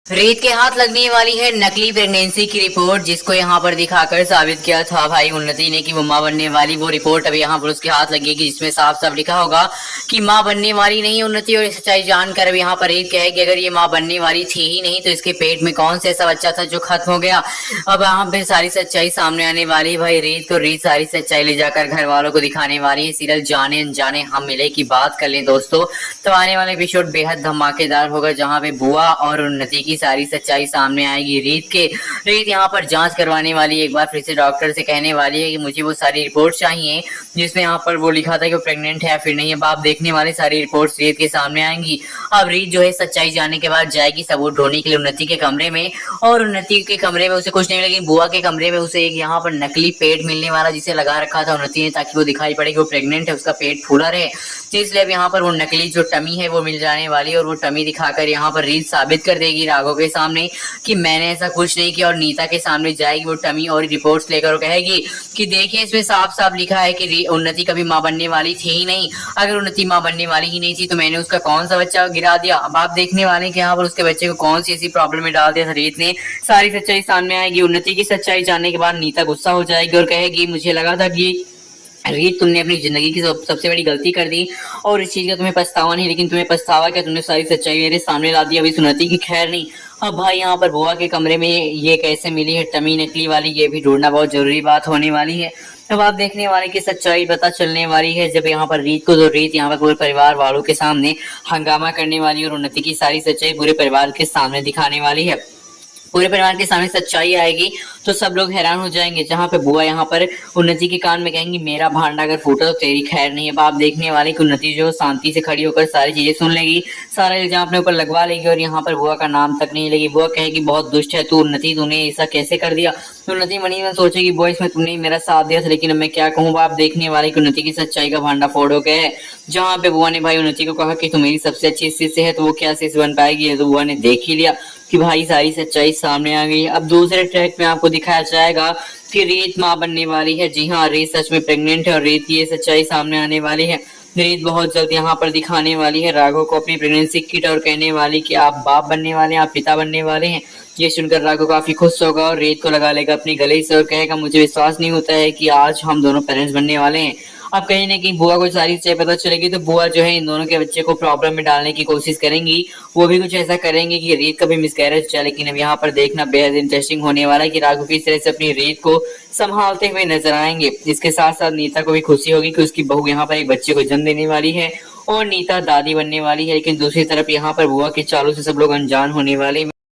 रीत के हाथ लगने वाली है नकली प्रेगनेंसी की रिपोर्ट, जिसको यहाँ पर दिखाकर साबित किया था भाई उन्नति ने कि वो मां बनने वाली। वो रिपोर्ट अभी यहाँ पर उसके हाथ लगेगी, जिसमें साफ साफ लिखा होगा कि मां बनने वाली नहीं उन्नति। और सच्चाई जानकर अब यहाँ पर रीत कहेगी अगर ये मां बनने वाली थी ही नहीं तो इसके पेट में कौन सा ऐसा बच्चा था जो खत्म हो गया। अब यहाँ पे सारी सच्चाई सामने आने वाली है भाई रीत को। रीत सारी सच्चाई ले जाकर घर वालों को दिखाने वाली है। सीरियल जाने अनजाने हम मिले की बात कर लें दोस्तों, तो आने वाला एपिसोड बेहद धमाकेदार होगा, जहाँ पे बुआ और उन्नति की सारी सच्चाई सामने आएगी। रीत यहाँ पर जांच करवाने वाली है। एक बार फिर से डॉक्टर से कहने वाली है कि मुझे वो सारी रिपोर्ट चाहिए जिसमें यहाँ पर वो लिखा था कि वो प्रेग्नेंट है या फिर नहीं। अब आप देखने वाले सारी रिपोर्ट्स रीत के सामने आएंगी। अब रीत जो है सच्चाई जानने के बाद जाएगी सबूत ढूंढने के लिए उन्नति के कमरे में, और उन्नति के कमरे में उसे कुछ नहीं मिलेगी। बुआ के कमरे में उसे एक यहाँ पर नकली पेट मिलने वाला जिसे लगा रखा था उन्नति ने, ताकि वो दिखाई पड़े कि वो प्रेग्नेंट है, उसका पेट फूला रहे। तो इसलिए अब यहाँ पर वो नकली जो टमी है वो मिल जाने वाली है, और वो टमी दिखाकर यहाँ पर रीत साबित कर देगी राघव के सामने कि मैंने ऐसा कुछ नहीं किया। और नीता के सामने जाएगी वो टमी और रिपोर्ट्स लेकर और कहेगी कि देखिए इसमें साफ साफ लिखा है कि उन्नति कभी मां बनने वाली थी ही नहीं। अगर उन्नति मां बनने वाली ही नहीं थी तो मैंने उसका कौन सा बच्चा गिरा दिया। अब आप देखने वाले कि यहाँ पर उसके बच्चे को कौन सी ऐसी प्रॉब्लम में डाल दिया था रीत ने। सारी सच्चाई सामने आएगी। उन्नति की सच्चाई जानने के बाद नीता गुस्सा हो जाएगी और कहेगी मुझे लगा था कि रीत तुमने अपनी जिंदगी की सबसे बड़ी गलती कर दी और इस चीज का तुम्हें पछतावा नहीं, लेकिन तुम्हें पछतावा क्या, तुमने सारी सच्चाई मेरे सामने ला दी। अभी उन्नति की खैर नहीं। अब भाई यहाँ पर बुआ के कमरे में ये कैसे मिली है टमी नकली वाली, ये भी ढूंढना बहुत जरूरी बात होने वाली है। अब आप देखने वाले की सच्चाई पता चलने वाली है जब यहाँ पर रीत को, तो रीत यहाँ पर पूरे परिवार वालों के सामने हंगामा करने वाली है और उन्नति की सारी सच्चाई पूरे परिवार के सामने दिखाने वाली है। पूरे परिवार के सामने सच्चाई आएगी तो सब लोग हैरान हो जाएंगे, जहाँ पे बुआ यहाँ पर उन्नति के कान में कहेंगी मेरा भांडा अगर फूटा तो तेरी खैर नहीं है। अब आप देखने वाले कि उन्नति जो शांति से खड़ी होकर सारी चीजें सुन लेगी, सारा इल्जाम अपने ऊपर लगवा लेगी और यहाँ पर बुआ का नाम तक नहीं लेगी। बुआ कहेगी बहुत दुष्ट है तू उन्नति, तूने ऐसा कैसे कर दिया। उन्नति मनी में सोचेगी बुआ इसमें तुमने मेरा साथ दिया था, लेकिन अब मैं क्या कहूँ। आप देखने वाले कि उन्नति की सच्चाई का भांडा फोड़ हो गया है, जहाँ पे बुआ ने भाई उन्नति को कहा कि तू मेरी सबसे अच्छी शिष्य है, तो वो क्या शिष्य बन पाएगी। तो बुआ ने देख ही लिया कि भाई सारी सच्चाई सामने आ गई। अब दूसरे ट्रैक में आपको दिखाया जाएगा कि रीत मां बनने वाली है। जी हाँ, रीत सच में प्रेग्नेंट है और रीत की ये सच्चाई सामने आने वाली है। रीत बहुत जल्द यहाँ पर दिखाने वाली है राघव को अपनी प्रेगनेंसी किट और कहने वाली कि आप बाप बनने वाले हैं, आप पिता बनने वाले हैं। ये सुनकर राघव काफी खुश होगा और रीत को लगा लेगा अपनी गले से और कहेगा मुझे विश्वास नहीं होता है कि आज हम दोनों पेरेंट्स बनने वाले हैं। अब कहीं ना कहीं बुआ को सारी चीजें पता चलेगी तो बुआ जो है इन दोनों के बच्चे को प्रॉब्लम में डालने की कोशिश करेंगी। वो भी कुछ ऐसा करेंगे कि रीत का भी मिसकैरेज चले। लेकिन अब यहाँ पर देखना बेहद इंटरेस्टिंग होने वाला है कि राघव किस तरह से अपनी रीत को संभालते हुए नजर आएंगे। इसके साथ साथ नीता को भी खुशी होगी कि उसकी बहू यहाँ पर एक बच्चे को जन्म देने वाली है और नीता दादी बनने वाली है। लेकिन दूसरी तरफ यहाँ पर बुआ के चालों से सब लोग अनजान होने वाले।